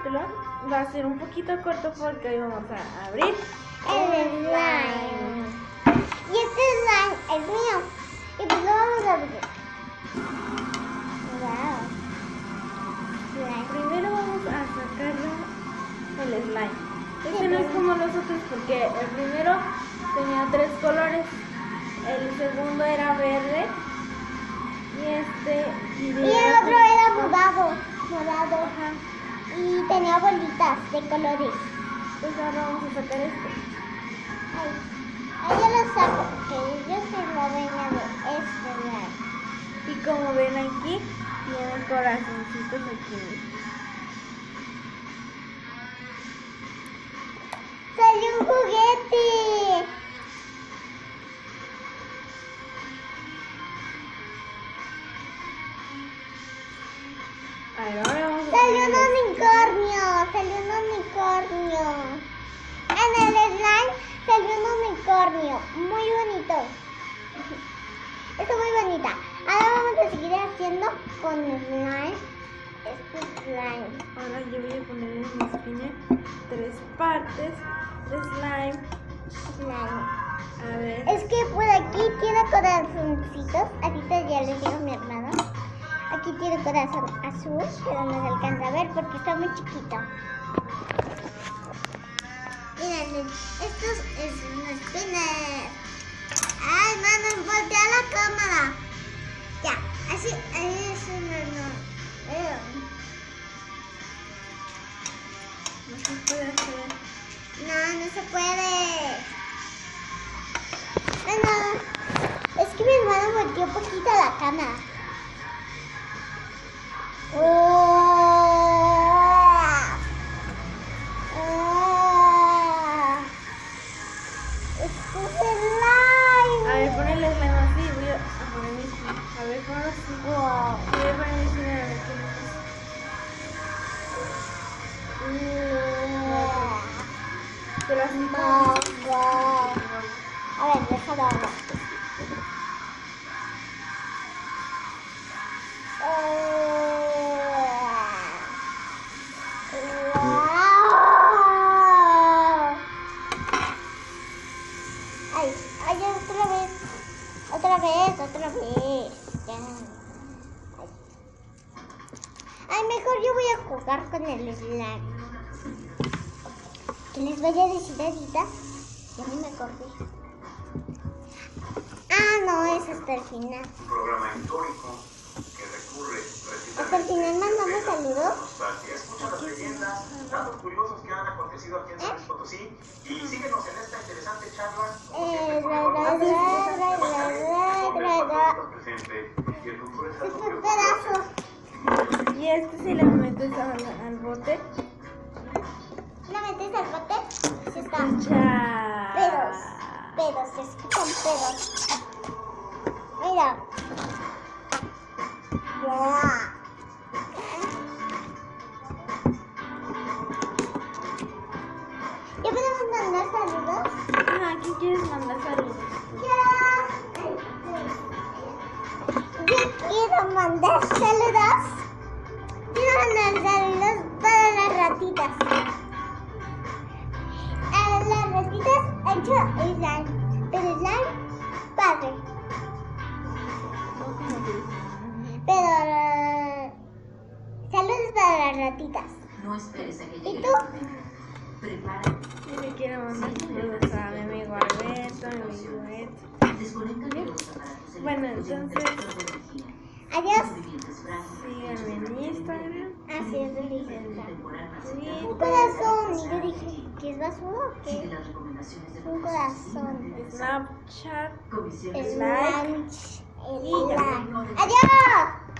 capítulo va a ser un poquito corto porque hoy vamos a abrir el slime. Y este slime es mío. Y pues lo vamos a abrir. Wow. Primero vamos a sacarlo el slime. Este no es como los otros porque el primero tenía 3 colores. El segundo era verde. Y el otro era morado. Ajá. Y tenía bolitas de colores. Pues ahora vamos a sacar este. Ahí yo lo saco porque yo soy la dueña de este slime. Y como ven aquí, tiene corazoncitos aquí. ¡Salió un juguete! Ahora vamos a ¡Salió un unicornio! ¡Salió un unicornio! En el slime salió un unicornio. Muy bonito. Está muy bonita. Ahora vamos a seguir haciendo con slime. Este slime. Ahora yo voy a poner en mi espina 3 partes de slime. A ver. Es que por aquí tiene corazoncitos. Ahorita ya les digo a mi hermano. Aquí tiene corazón azul, pero no se alcanza a ver porque está muy chiquito. Miren, esto es un spinner. Ay, mano, voltea la cámara. Ya, así no. No se puede hacer. No se puede. Bueno, es que mi hermano volteó poquito la cámara. Esto es slime. A ver, pon el slime así. Voy a poner mi espina. A ver, ponlo así. Wow. Voy a poner mi espina a ver qué me pasa. Te las Wow. A ver, déjalo hablar. Ay, otra vez. Ya. Ay, mejor yo voy a jugar con el slime. ¿Qué les voy a decir ahorita? Ya ni me acordé. No, es hasta el final. Un programa histórico que recurre Hasta el final mandamos saludos. Escucha las leyendas, datos curiosos que han acontecido aquí en San Luis Potosí y síguenos en esta interesante charla. Pedazos. Y este si le metes al bote. ¿La metes al bote? Sí está. Escucha. Pedos, se escuchan pedos. Mira. Ya. ¿Ya podemos mandar saludos? ¿A quién quieres mandar saludos? Yo quiero mandar saludos. Quiero mandar saludos para las ratitas. A las ratitas he hecho slime. Pero slime padre. Pero saludos para las ratitas. No esperes a que ¿Y llegue tú? el momento. Prepárate. Yo le quiero mandar saludos a mi amigo Alberto, a mi amigo Ed. Desconecta de los aparatos Bueno, eléctricos y entonces- interruptores de energía. Adiós. Movimientos frágiles. Síganme en Instagram. Así es, Elisa. Temporal más Sí. Un corazón. Y yo dije, ¿qué es basura o Sigue qué? las recomendaciones de Un corazón. Snapchat. Comisiones El Like. lunch. El Y ya. lunch. ¡Adiós!